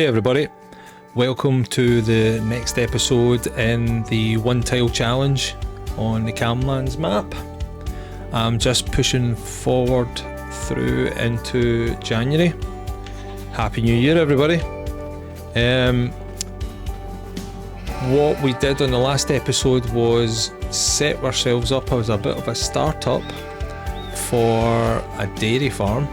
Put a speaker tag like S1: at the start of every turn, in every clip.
S1: Hey everybody, welcome to the next episode in the one tile challenge on the Camlands map. I'm just pushing forward through into January. Happy New Year everybody. What we did on the last episode was set ourselves up as a bit of a startup for a dairy farm.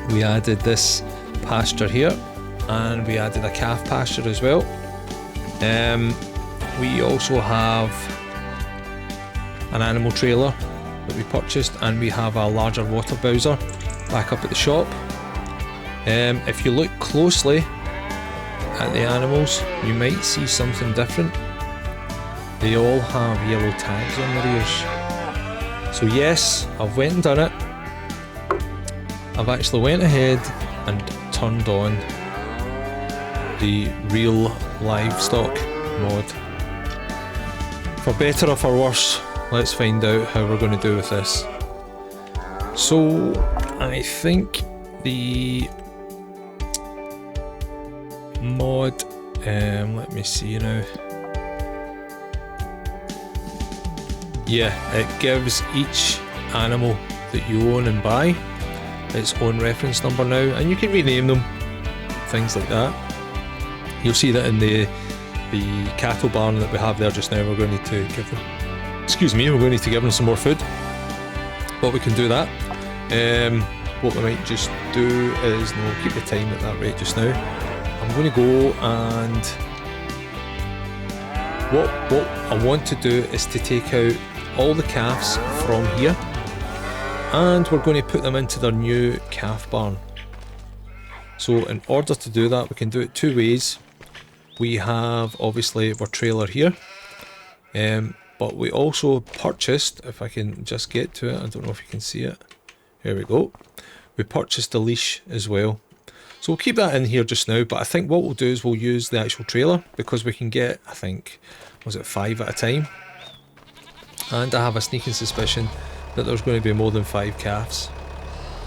S1: We added this pasture here and we added a calf pasture as well. We also have an animal trailer that we purchased, and we have a larger water bowser back up at the shop. If you look closely at the animals, you might see something different. They all have yellow tags on their ears. So yes, I've went and done it. I've actually went ahead and turned on the Real Livestock Mod. For better or for worse, let's find out how we're going to do with this. So I think the mod, let me see now. Yeah, it gives each animal that you own and buy its own reference number now, and you can rename them, things like that. You'll see that in the cattle barn that we have there just now. We're going to need to give them, we're going to need to give them some more food, but we can do that. What we might just do is, no, keep the time at that rate just now. I'm going to go and what I want to do is to take out all the calves from here, and we're going to put them into their new calf barn. So in order to do that, we can do it two ways. We have obviously our trailer here, but we also purchased, if I can just get to it, I don't know if you can see it, here we go, we purchased a leash as well. So we'll keep that in here just now, but I think what we'll do is we'll use the actual trailer, because we can get, I think, was it 5 at a time? And I have a sneaking suspicion that there's going to be more than 5 calves.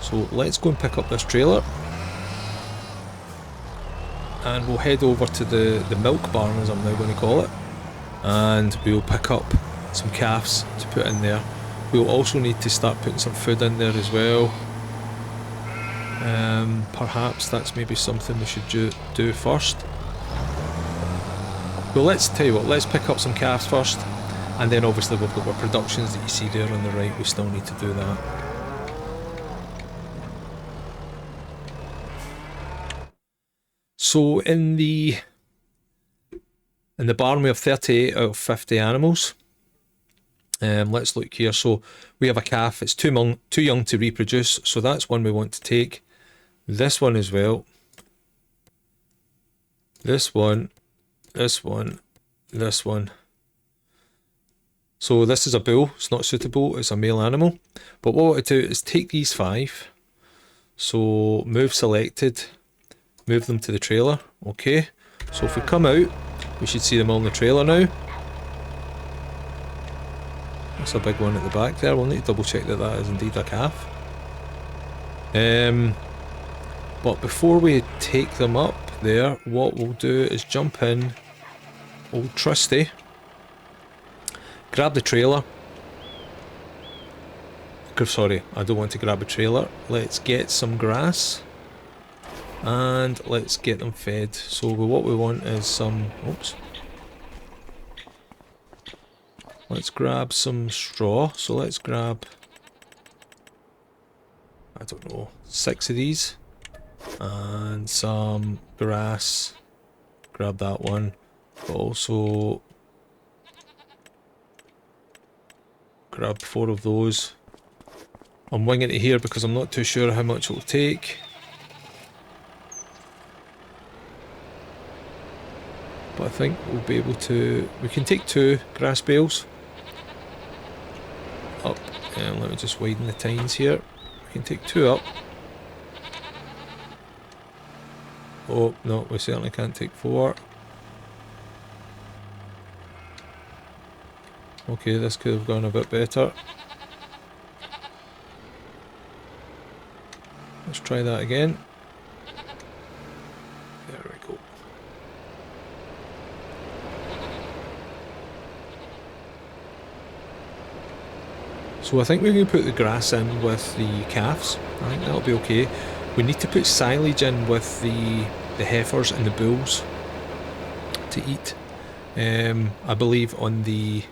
S1: So let's go and pick up this trailer, and we'll head over to the milk barn, as I'm now going to call it, and we'll pick up some calves to put in there. We'll also need to start putting some food in there as well. Perhaps that's maybe something we should do first. Well, let's tell you what, let's pick up some calves first, and then obviously we've got our productions that you see there on the right. We still need to do that. So in the barn we have 38 out of 50 animals. Let's look here. So we have a calf. It's too young to reproduce, so that's one we want to take. This one as well. This one. This one. This one. So this is a bull. It's not suitable. It's a male animal. But what I want to do is take these 5. So move selected. Move them to the trailer. Okay. So if we come out, we should see them all in the trailer now. That's a big one at the back there. We'll need to double check that that is indeed a calf. But before we take them up there, what we'll do is jump in, old trusty, grab the trailer. Sorry, I don't want to grab a trailer. Let's get some grass and let's get them fed. So what we want is some, oops. Let's grab some straw. So let's grab, I don't know, 6 of these. And some grass. Grab that one. But also grab 4 of those. I'm winging it here because I'm not too sure how much it will take. But I think we'll be able to, we can take 2 grass bales up, and let me just widen the tines here. We can take 2 up. Oh no, we certainly can't take 4. Okay, this could have gone a bit better. Let's try that again. There So I think we're going to put the grass in with the calves. I think that'll be okay. We need to put silage in with the heifers and the bulls to eat. I believe on the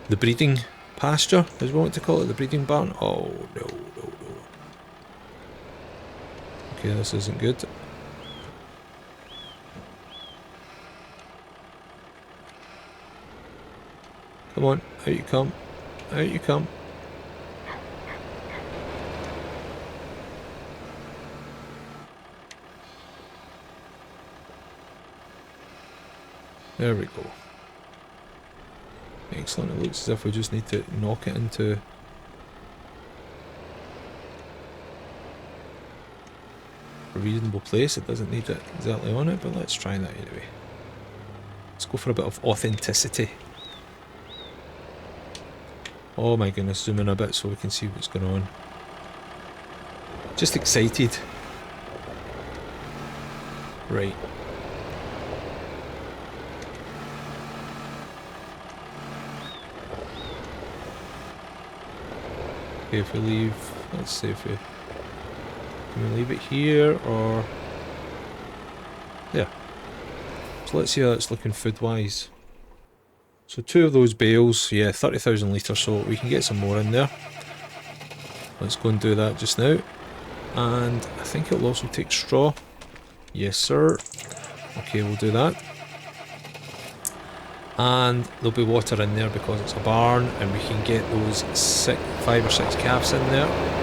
S1: breeding pasture, as we want to call it, the breeding barn. Oh no, no, no. Okay, this isn't good. Come on, out you come. Out you come. There we go. Excellent. It looks as if we just need to knock it into a reasonable place. It doesn't need it exactly on it, but let's try that anyway. Let's go for a bit of authenticity. Oh my goodness, zoom in a bit so we can see what's going on. Just excited. Right. Okay, if we leave, let's see if we can we leave it here or there. So let's see how it's looking food wise. So 2 of those bales, yeah, 30,000 litres, so we can get some more in there. Let's go and do that just now. And I think it'll also take straw. Yes sir. Okay, we'll do that. And there'll be water in there because it's a barn and we can get those 5 or 6 calves in there.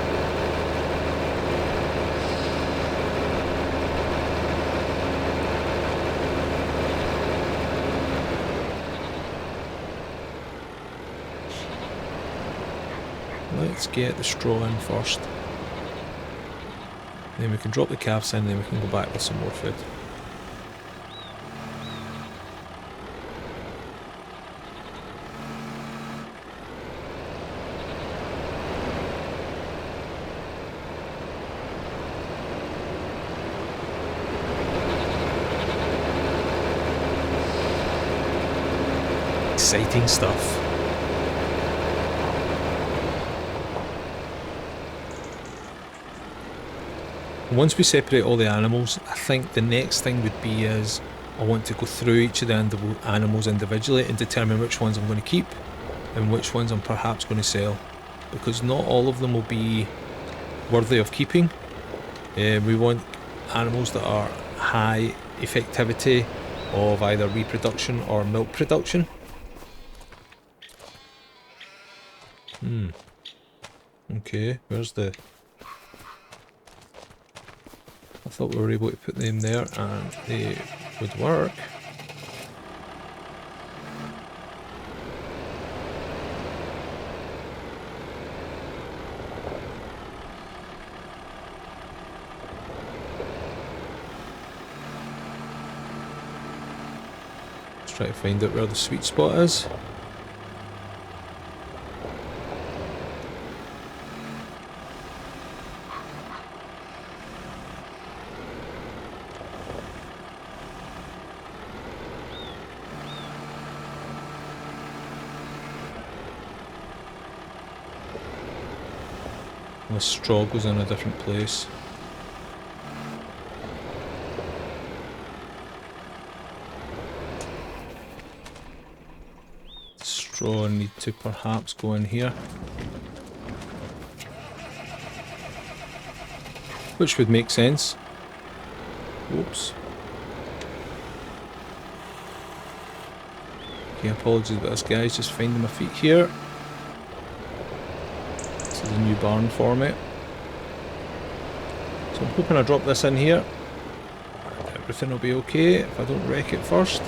S1: Let's get the straw in first. Then we can drop the calves in, then we can go back with some more food. Exciting stuff. Once we separate all the animals, I think the next thing would be is I want to go through each of the animals individually and determine which ones I'm going to keep and which ones I'm perhaps going to sell, because not all of them will be worthy of keeping. We want animals that are high effectivity of either reproduction or milk production. Okay, where's the... I thought we were able to put them there and they would work. Let's try to find out where the sweet spot is. The straw goes in a different place. Straw need to perhaps go in here, which would make sense. Oops. Okay, apologies about this guys, just finding my feet here. This is a new barn for me. So I'm hoping I drop this in here. Everything will be okay if I don't wreck it first.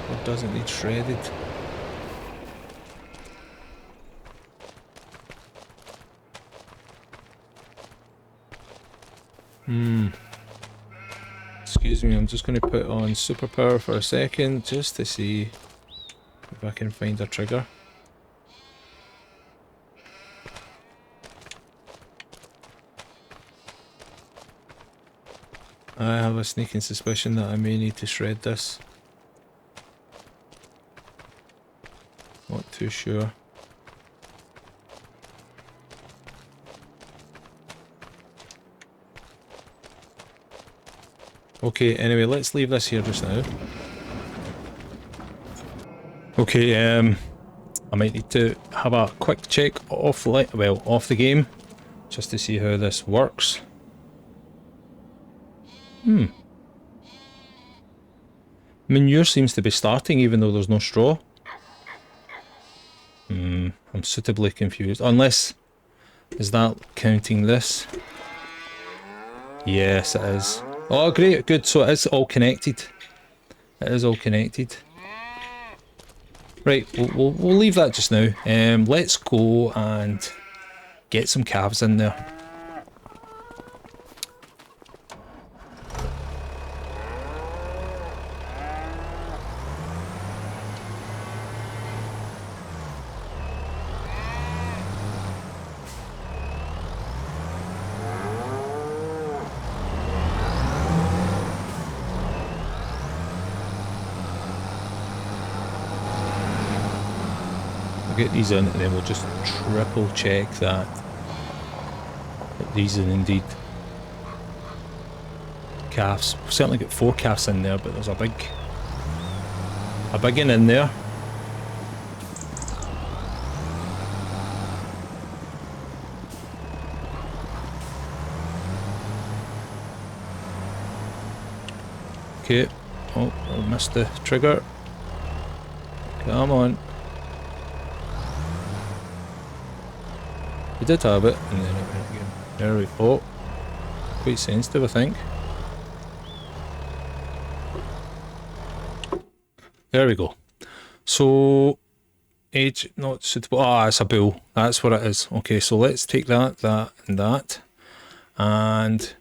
S1: It doesn't need shredded. Excuse me, I'm just going to put on superpower for a second just to see if I can find a trigger. I have a sneaking suspicion that I may need to shred this. Not too sure. Okay, anyway, let's leave this here just now. Okay, I might need to have a quick check off the game, just to see how this works. Manure seems to be starting even though there's no straw. I'm suitably confused. Unless, is that counting this? Yes, it is. Oh, great, good. So it is all connected. It is all connected. Right, we'll leave that just now. Let's go and get some calves in there. Get these in and then we'll just triple check that these are indeed calves. We've certainly got 4 calves in there, but there's a big one in there. Okay. Oh, I missed the trigger. Come on. We did have it, and then it went again. There we go. Quite sensitive, I think. There we go. So, age not suitable. Ah, it's a bull. That's what it is. Okay, so let's take that, that, and that. And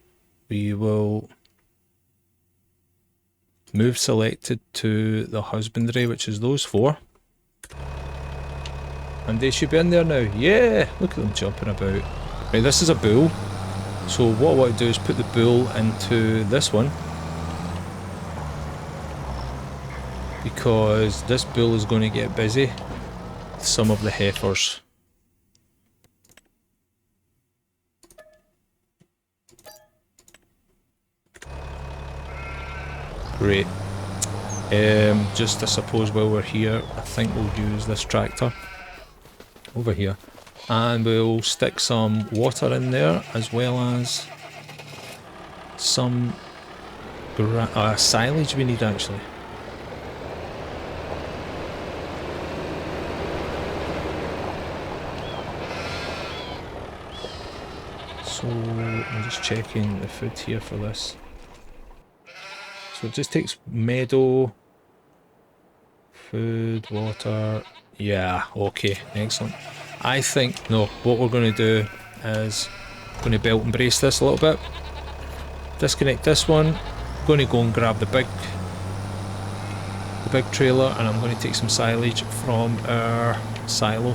S1: we will move selected to the husbandry, which is those 4. And they should be in there now. Yeah! Look at them jumping about. Right, this is a bull. So what I want to do is put the bull into this one. Because this bull is going to get busy with some of the heifers. Great. Just I suppose while we're here, I think we'll use this tractor over here, and we'll stick some water in there as well as some silage we need actually. So I'm just checking the food here for this. So it just takes meadow, food, water. Yeah, okay, excellent. I think, no, what we're going to do is going to belt and brace this a little bit. Disconnect this one. Going to go and grab the big trailer, and I'm going to take some silage from our silo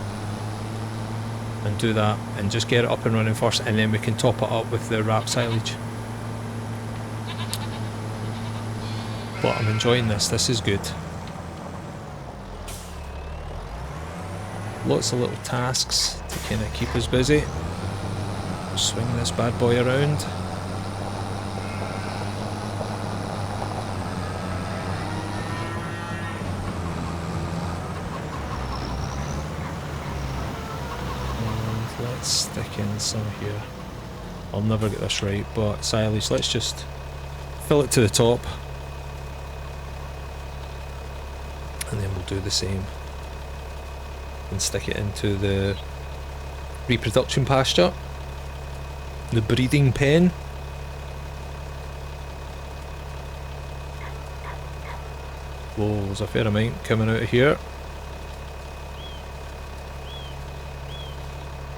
S1: and do that and just get it up and running first, and then we can top it up with the wrap silage. But I'm enjoying this. This is good. Lots of little tasks to kind of keep us busy. Swing this bad boy around. And let's stick in some here. I'll never get this right, but silage, let's just fill it to the top. And then we'll do the same. And stick it into the reproduction pasture, the breeding pen. Whoa, there's a fair amount coming out of here,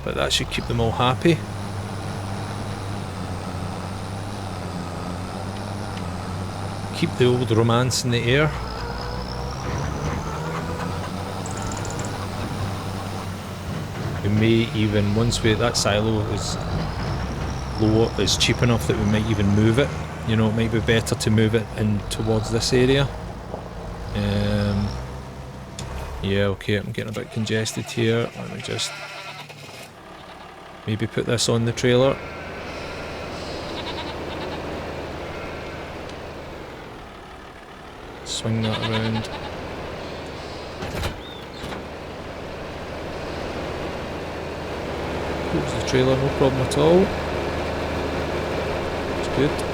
S1: but that should keep them all happy. Keep the old romance in the air. We may even, once that silo is low, is cheap enough that we might even move it you know, it might be better to move it in towards this area. Yeah, okay, I'm getting a bit congested here. Let me just maybe put this on the trailer. Swing that around. Close the trailer, no problem at all. It's good.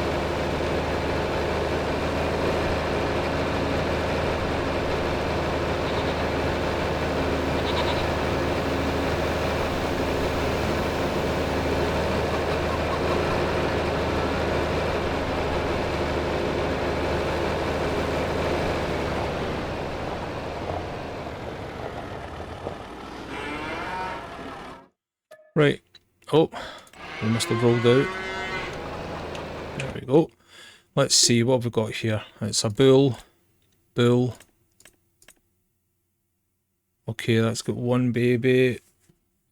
S1: Right. Oh, we must have rolled out. There we go. Let's see what we've got here. It's a bull. Bull. Okay, that's got one baby.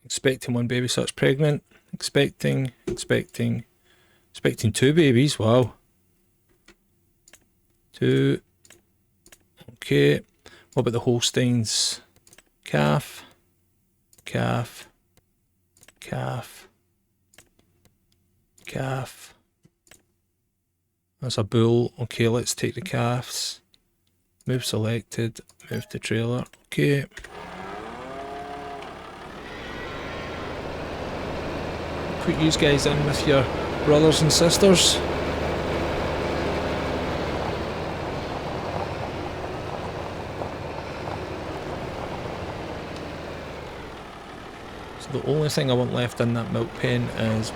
S1: Expecting one baby, so it's pregnant. Expecting two babies. Wow. Two. Okay. What about the Holsteins? Calf. Calf. Calf. Calf. That's a bull. Okay, let's take the calves. Move selected. Move to trailer. Okay. Put you guys in with your brothers and sisters. So the only thing I want left in that milk pen is...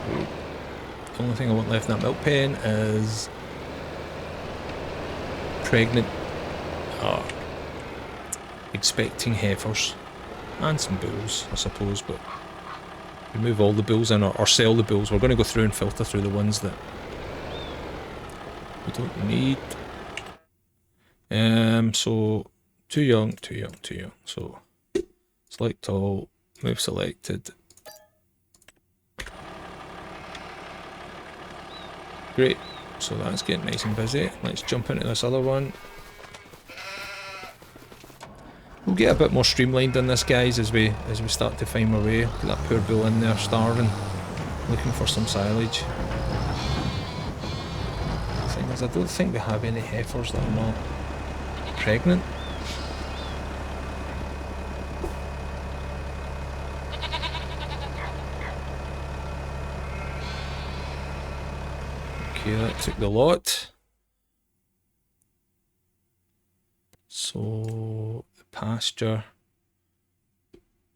S1: The only thing I want left in that milk pen is... pregnant... expecting heifers. And some bulls, I suppose, but... remove all the bulls in, or sell the bulls. We're going to go through and filter through the ones that we don't need. So too young. So select all, move selected. Great. So that's getting nice and busy. Let's jump into this other one. We'll get a bit more streamlined in this, guys, as we start to find our way. Look at that poor bull in there, starving, looking for some silage. The thing is, I don't think we have any heifers that are not pregnant. Okay, that took the lot. So... pasture,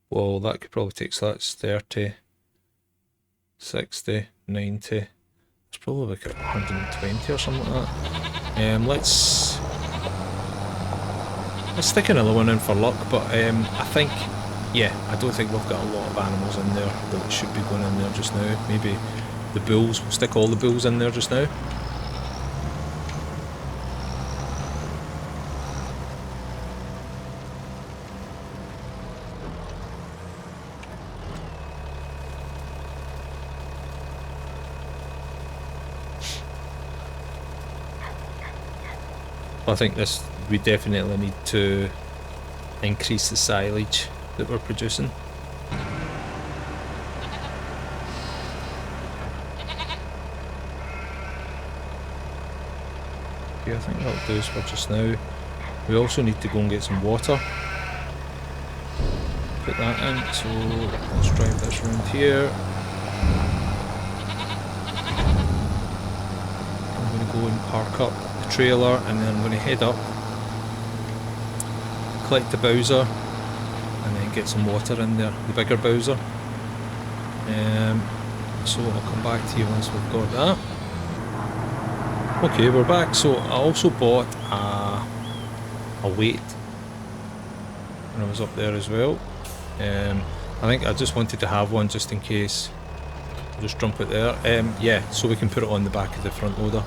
S1: well, that could probably take, so that's 30, 60, 90, it's probably like 120 or something like that. Let's stick another one in for luck, but I think, yeah, I don't think we've got a lot of animals in there that should be going in there just now. Maybe the bulls, we'll stick all the bulls in there just now. I think we definitely need to increase the silage that we're producing. Okay, I think that'll do us for just now. We also need to go and get some water. Put that in, so let's drive this around here. I'm going to go and park up trailer, and then I'm going to head up, collect the Bowser, and then get some water in there, the bigger Bowser. So I'll come back to you once we've got that. Okay, we're back. So I also bought a weight when I was up there as well. I think I just wanted to have one just in case. I'll just dump it there. Yeah, so we can put it on the back of the front loader.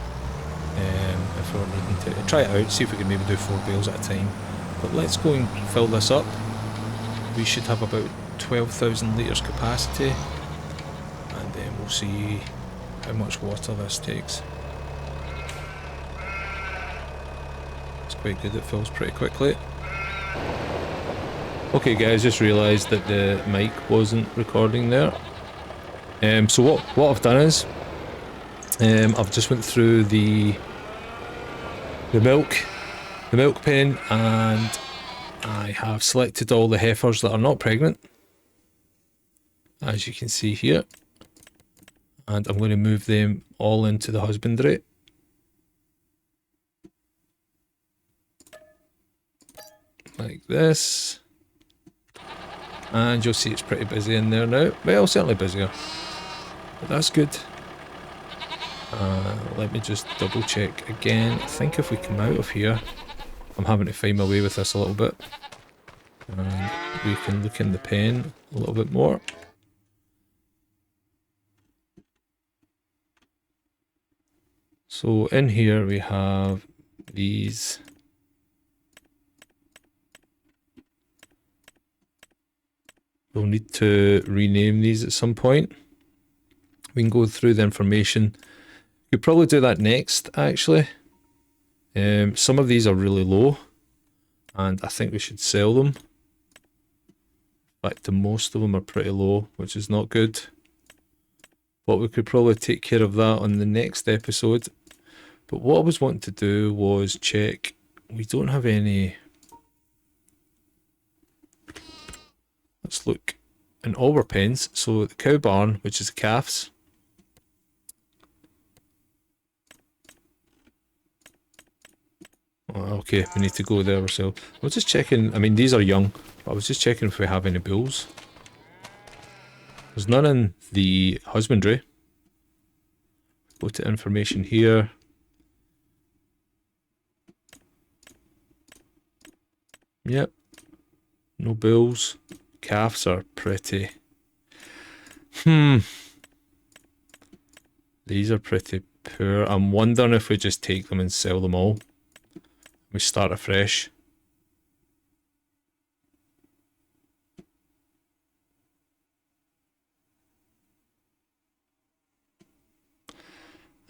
S1: If we're needing to try it out, see if we can maybe do 4 bales at a time. But let's go and fill this up. We should have about 12,000 litres capacity, and then we'll see how much water this takes. quite good, it fills pretty quickly. Okay guys, just realised that the mic wasn't recording there. So what I've done is, I've just went through the milk pen, and I have selected all the heifers that are not pregnant, as you can see here, and I'm going to move them all into the husbandry. Like this. And you'll see it's pretty busy in there now. Well, certainly busier. But that's good. Let me just double check again. I think if we come out of here, I'm having to find my way with this a little bit. And we can look in the pen a little bit more. So in here we have these. We'll need to rename these at some point. We can go through the information. We'll probably do that next, actually. Some of these are really low, and I think we should sell them. In fact, most of them are pretty low, which is not good. But we could probably take care of that on the next episode. But what I was wanting to do was check. We don't have any. Let's look in all our pens. So the cow barn, which is the calves. Oh, okay, we need to go there ourselves. I was just checking. I mean, these are young, but I was just checking if we have any bulls. There's none in the husbandry. Go to information here. Yep. No bulls. Calves are pretty. These are pretty poor. I'm wondering if we just take them and sell them all. We start afresh.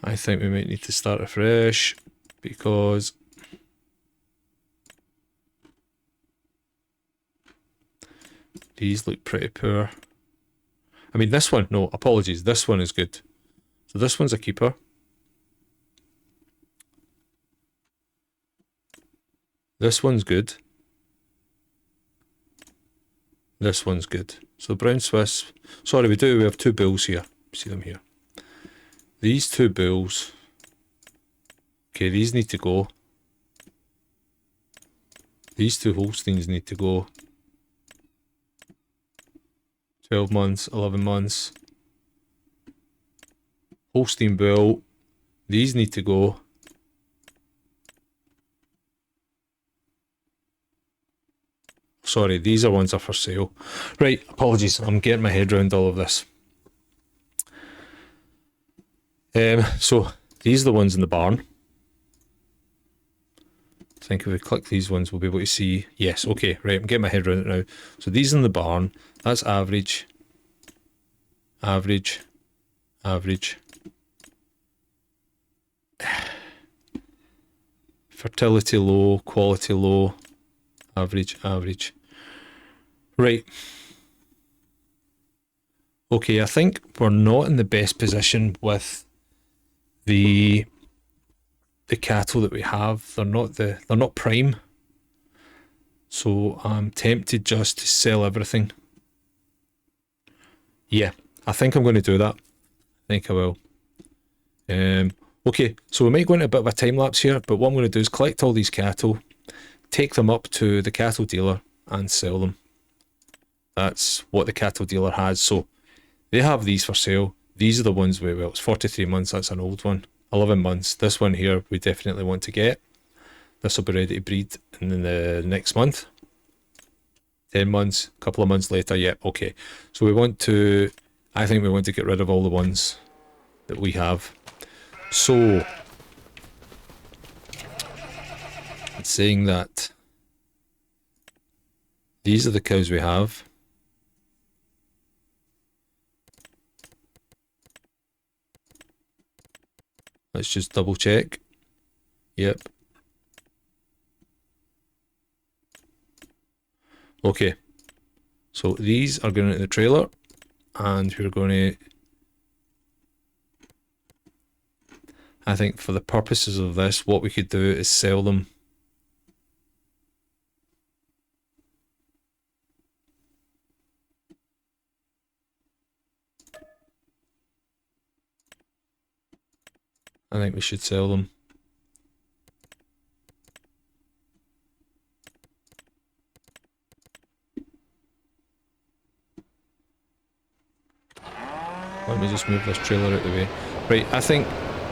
S1: I think we might need to start afresh because these look pretty poor. I mean, this one, no, apologies, this one is good. So this one's a keeper. This one's good. This one's good. So brown Swiss, sorry, we have two bulls here. See them here. These two bulls, okay, these need to go. These two Holsteins need to go. 12 months, 11 months. Holstein bull, these need to go. Sorry, these are ones that are for sale. Right, apologies, I'm getting my head around all of this. So these are the ones in the barn. I think if we click these ones, we'll be able to see. Yes, okay, right, I'm getting my head around it now. So these in the barn, that's average, average, average. Fertility low, quality low, average, average. Right. Okay, I think we're not in the best position with the cattle that we have. They're not prime. So I'm tempted just to sell everything. Yeah, I think I'm going to do that. I think I will. Okay, so we might go into a bit of a time lapse here, but what I'm going to do is collect all these cattle, take them up to the cattle dealer and sell them. That's what the cattle dealer has. So they have these for sale. These are the ones well, it's 43 months, that's an old one. 11 months. This one here we definitely want to get. This will be ready to breed in the next month. 10 months, a couple of months later, yeah, okay. So I think we want to get rid of all the ones that we have. So, it's saying that these are the cows we have. Let's just double check. Yep. Okay, so these are going into the trailer, and we're going to, I think for the purposes of this, what we could do is sell them. I think we should sell them. Let me just move this trailer out of the way. Right, I think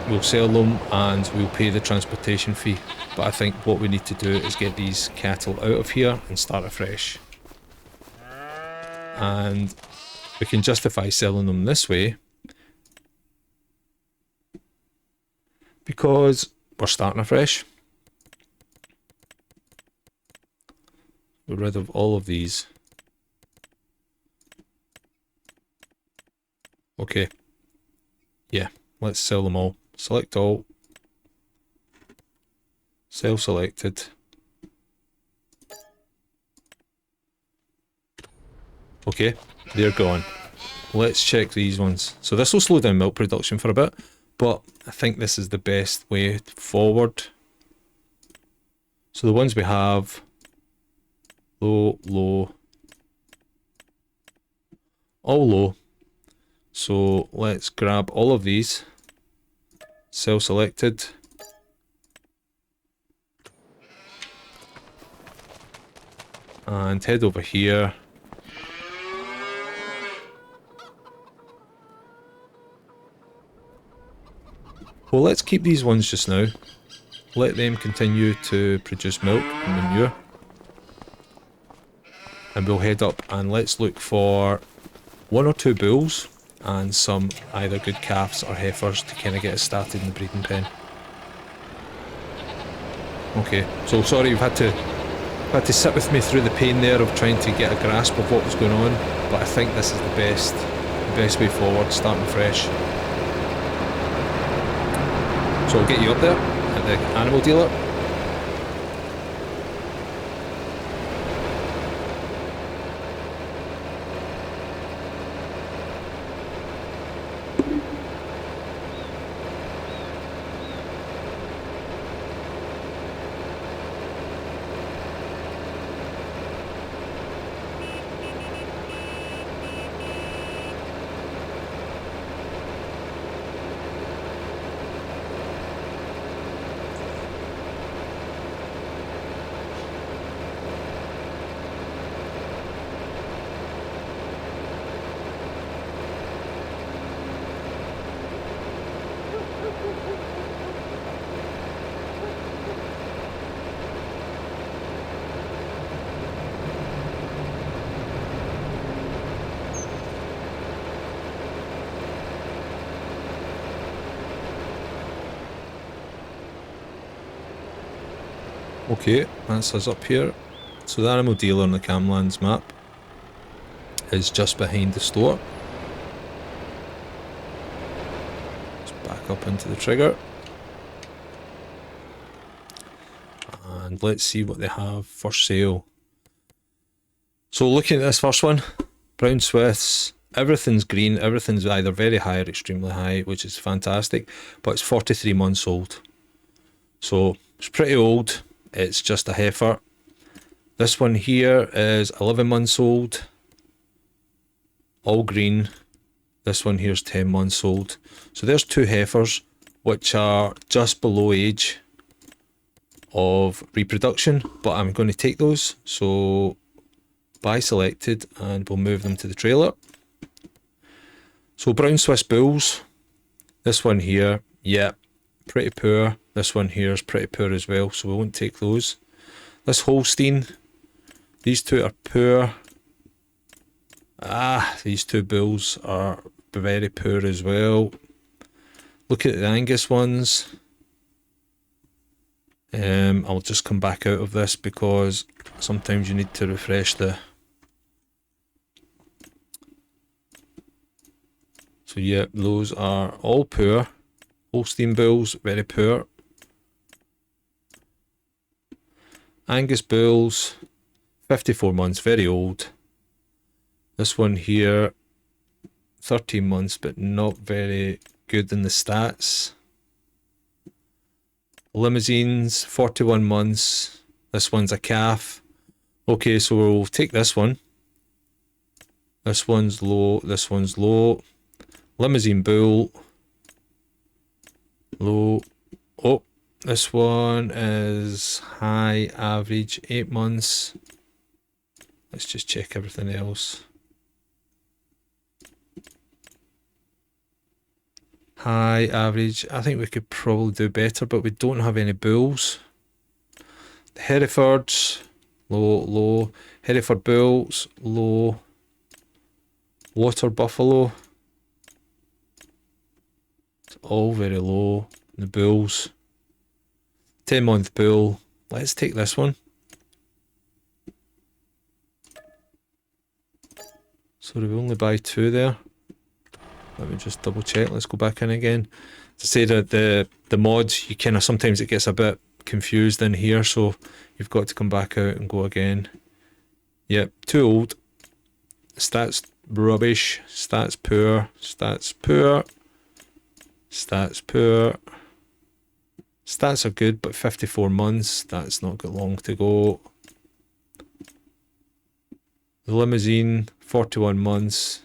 S1: we'll sell them and we'll pay the transportation fee. But I think what we need to do is get these cattle out of here and start afresh. And we can justify selling them this way because we're starting afresh. Get rid of all of these. Okay. Yeah, let's sell them all. Select all. Sell selected. Okay, they're gone. Let's check these ones. So this will slow down milk production for a bit, but I think this is the best way forward. So the ones we have, low, low, all low. So let's grab all of these, sell selected. And head over here. Well, let's keep these ones just now. Let them continue to produce milk and manure. And we'll head up and let's look for 1 or 2 bulls and some either good calves or heifers to kind of get us started in the breeding pen. Okay, so sorry you've had to sit with me through the pain there of trying to get a grasp of what was going on, but I think this is the best way forward, starting fresh. So I'll get you up there at the animal dealer. Okay, that's us up here. So the animal dealer on the Camlands map is just behind the store. Let's back up into the trigger. And let's see what they have for sale. So looking at this first one, Brown Swifts, everything's green, everything's either very high or extremely high, which is fantastic, but it's 43 months old. So it's pretty old. It's just a heifer. This one here is 11 months old. All green. This one here's 10 months old. So there's 2 heifers, which are just below age of reproduction, but I'm going to take those. So buy selected and we'll move them to the trailer. So brown Swiss bulls. This one here, yeah, pretty poor. This one here is pretty poor as well, so we won't take those. This Holstein, these 2 are poor. These 2 bulls are very poor as well. Look at the Angus ones. I'll just come back out of this because sometimes you need to refresh the... So yeah, those are all poor. Holstein bulls, very poor. Angus bulls, 54 months, very old. This one here, 13 months, but not very good in the stats. Limousines, 41 months. This one's a calf. Okay, so we'll take this one. This one's low, this one's low. Limousine bull, low. Oh, this one is high, average, 8 months. Let's just check everything else. High, average. I think we could probably do better, but we don't have any bulls. The Herefords, low, low. Hereford bulls, low. Water buffalo. It's all very low. The bulls. 10-month bull. Let's take this one. So do we only buy 2 there? Let me just double check. Let's go back in again. To say that the mods, you kind of sometimes it gets a bit confused in here, so you've got to come back out and go again. Yep, too old. Stats rubbish. Stats poor. Stats poor. Stats poor. Stats are good, but 54 months. That's not got long to go. The limousine, 41 months.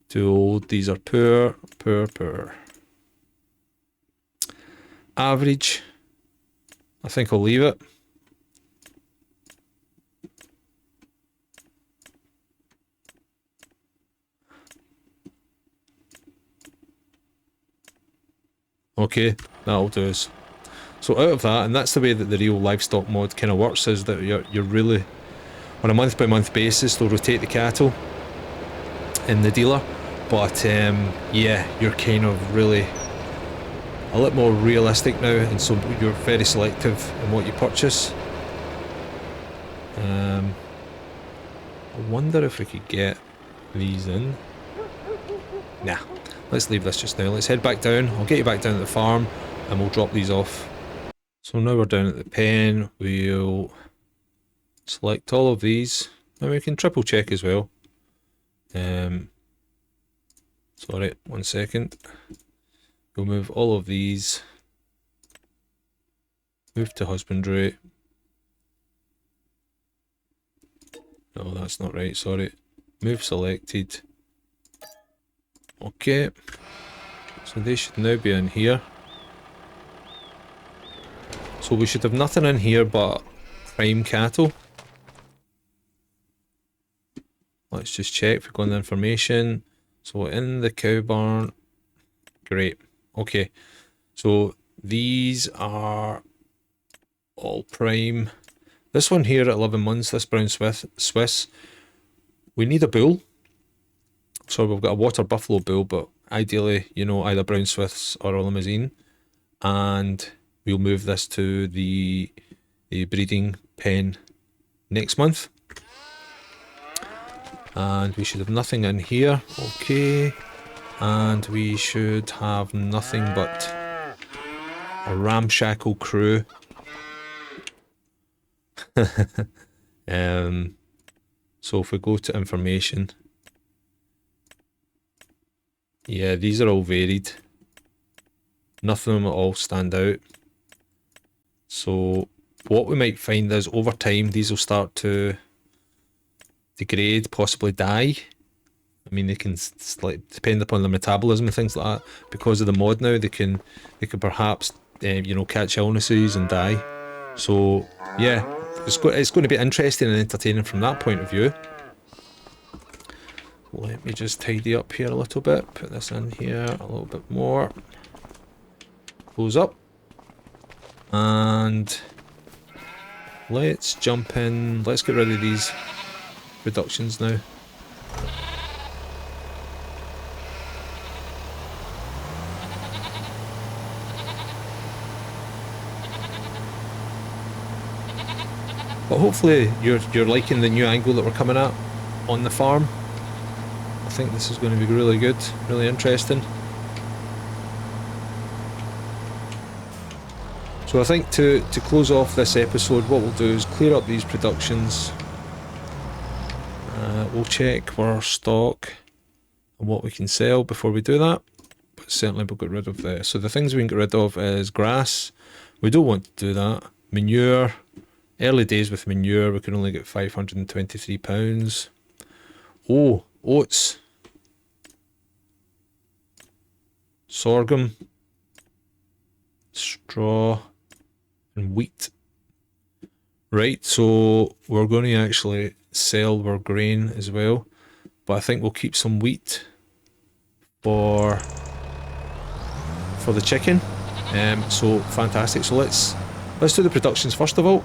S1: Too old. These are poor, poor, poor. Average. I think I'll leave it. Okay, that'll do us. So out of that, and that's the way that the Real Livestock Mod kind of works, is that you're really, on a month by month basis, they'll rotate the cattle in the dealer. But yeah, you're kind of really a little more realistic now, and so you're very selective in what you purchase. I wonder if we could get these in. Nah, let's leave this just now. Let's head back down. I'll get you back down at the farm and we'll drop these off. So now we're down at the pen. We'll select all of these. Now we can triple check as well. Sorry, 1 second. We'll move all of these. Move to husbandry. No, that's not right, sorry. Move selected. Okay. So they should now be in here. So we should have nothing in here but prime cattle. Let's just check if we go on the information. So in the cow barn. Great. Okay. So these are all prime. This one here at 11 months, this brown Swiss. We need a bull. So we've got a water buffalo bull, but ideally, you know, either brown Swiss or a limousine. And we'll move this to the breeding pen next month. And we should have nothing in here. Okay. And we should have nothing but a ramshackle crew. So if we go to information, yeah, these are all varied. Nothing of them all stand out. So what we might find is over time these will start to degrade, possibly die. I mean, they can depend upon their metabolism and things like that. Because of the mod now, they can perhaps you know, catch illnesses and die. So yeah, it's going to be interesting and entertaining from that point of view. Let me just tidy up here a little bit. Put this in here a little bit more. Close up. And let's jump in. Let's get rid of these reductions now. But hopefully you're liking the new angle that we're coming at on the farm. I think this is going to be really good, really interesting. So I think to close off this episode, what we'll do is clear up these productions, We'll check our stock and what we can sell before we do that. But certainly we'll get rid of this. So the things we can get rid of is grass. We don't want to do that. Manure. Early days with manure, we can only get £523. Oh, oats. Sorghum. Straw. And wheat. Right, so we're going to actually sell our grain as well. But I think we'll keep some wheat for the chicken. So fantastic. So let's do the productions first of all.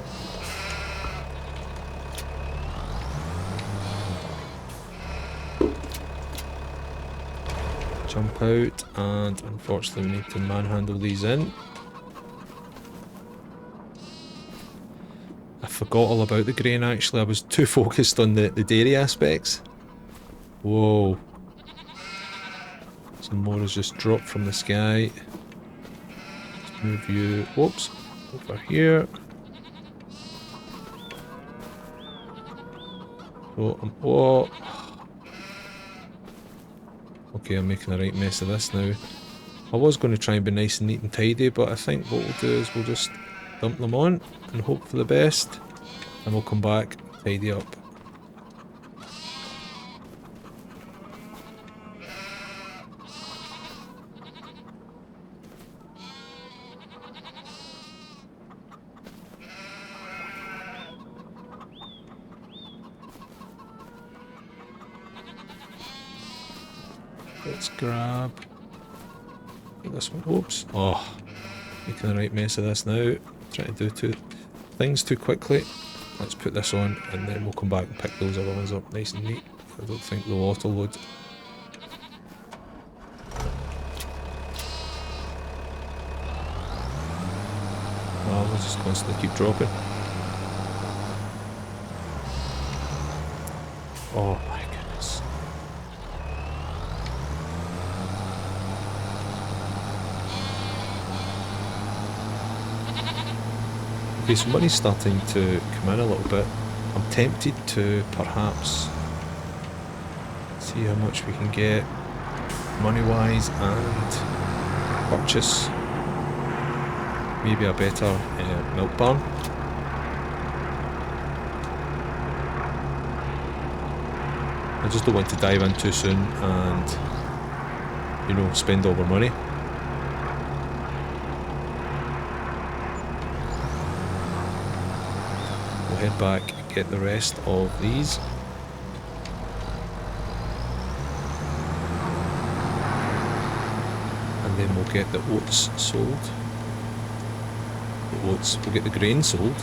S1: Jump out, and unfortunately we need to manhandle these in. I forgot all about the grain actually, I was too focused on the dairy aspects. Whoa. Some more has just dropped from the sky. Let's move you, whoops, over here. Oh, okay, I'm making a right mess of this now. I was going to try and be nice and neat and tidy, but I think what we'll do is we'll just dump them on and hope for the best, and we'll come back, tidy up. Let's grab this one. Oops. Oh, making a right mess of this now. Trying to do two things too quickly. Let's put this on and then we'll come back and pick those other ones up nice and neat. I don't think they'll auto-load. Oh, we'll just constantly keep dropping. Oh my goodness. Okay, so money's starting to come in a little bit. I'm tempted to perhaps see how much we can get money-wise and purchase maybe a better milk barn. I just don't want to dive in too soon and, you know, spend all our money. We'll head back and get the rest of these. And then we'll get the oats sold. The oats, we'll get the grain sold.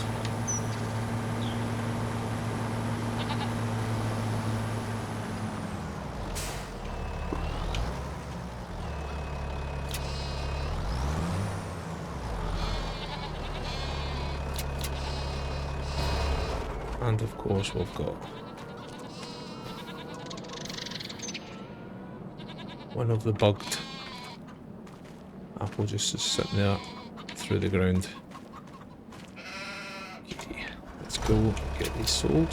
S1: And of course we've got one of the bugged apple just sitting there through the ground. Okay, let's go get these sold.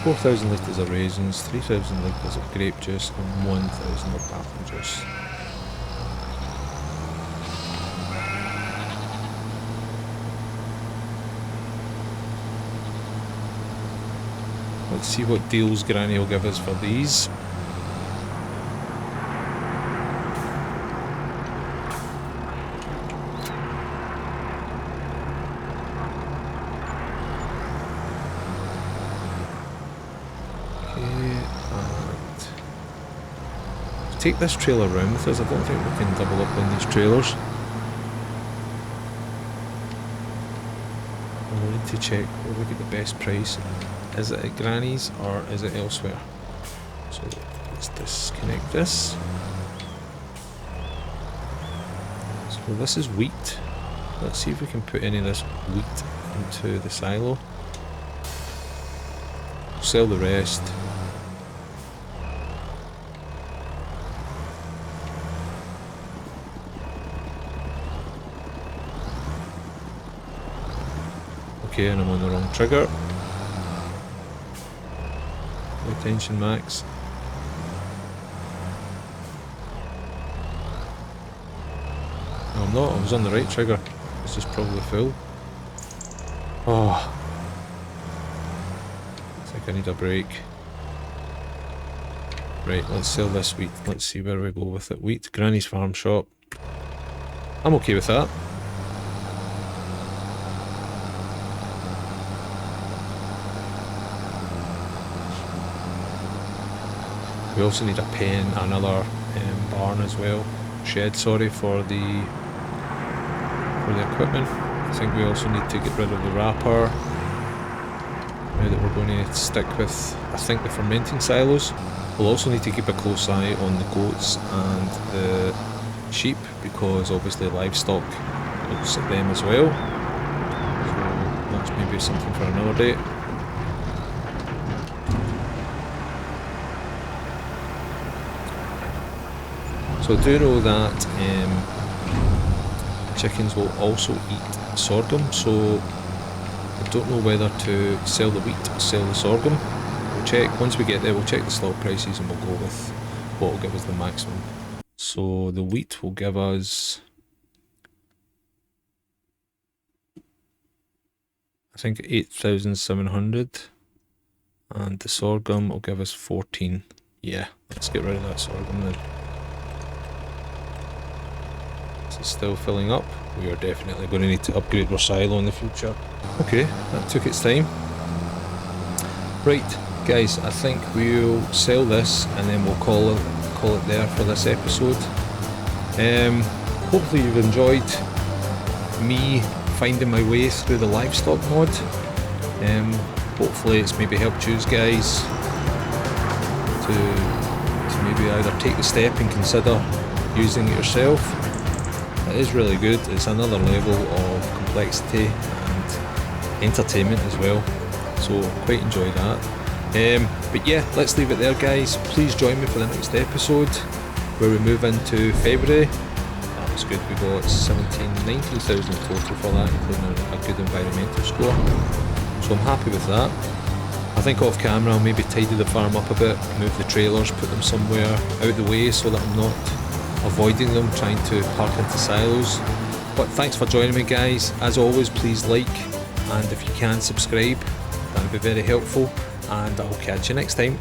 S1: 4,000 litres of raisins, 3,000 litres of grape juice and 1,000 of apple juice. Let's see what deals Granny will give us for these. Okay, and take this trailer around with us. I don't think we can double up on these trailers. We need to check where we get the best price. Is it at Granny's or is it elsewhere? So let's disconnect this. So this is wheat. Let's see if we can put any of this wheat into the silo. We'll sell the rest. Okay, and I'm on the wrong trigger. Low tension max. No, I'm not. I was on the right trigger. It's just probably full. Oh. I think I need a break. Right, let's sell this wheat. Let's see where we go with it. Wheat, Granny's farm shop. I'm okay with that. We also need a pen, another barn as well. Shed, sorry, for the equipment. I think we also need to get rid of the wrapper. Now that we're going to stick with, I think, the fermenting silos. We'll also need to keep a close eye on the goats and the sheep, because obviously livestock looks at them as well. So that's maybe something for another day. So I do know that chickens will also eat sorghum, so I don't know whether to sell the wheat or sell the sorghum. We'll check, once we get there, we'll check the slot prices and we'll go with what will give us the maximum. So the wheat will give us, I think, 8,700, and the sorghum will give us 14. Yeah, let's get rid of that sorghum then. This is still filling up. We are definitely going to need to upgrade our silo in the future. Okay, that took its time. Right, guys, I think we'll sell this and then we'll call it there for this episode. Hopefully you've enjoyed me finding my way through the livestock mod. Hopefully it's maybe helped you guys to maybe either take the step and consider using it yourself. It is really good. It's another level of complexity and entertainment as well, so quite enjoy that. But yeah, let's leave it there, guys. Please join me for the next episode where we move into February. That was good. We got 19,000 total for that, including a good environmental score, so I'm happy with that. I think off camera I'll maybe tidy the farm up a bit, move the trailers, put them somewhere out the way so that I'm not avoiding them, trying to park into silos. But thanks for joining me, guys. As always, please like, and if you can, subscribe. That would be very helpful, and I'll catch you next time.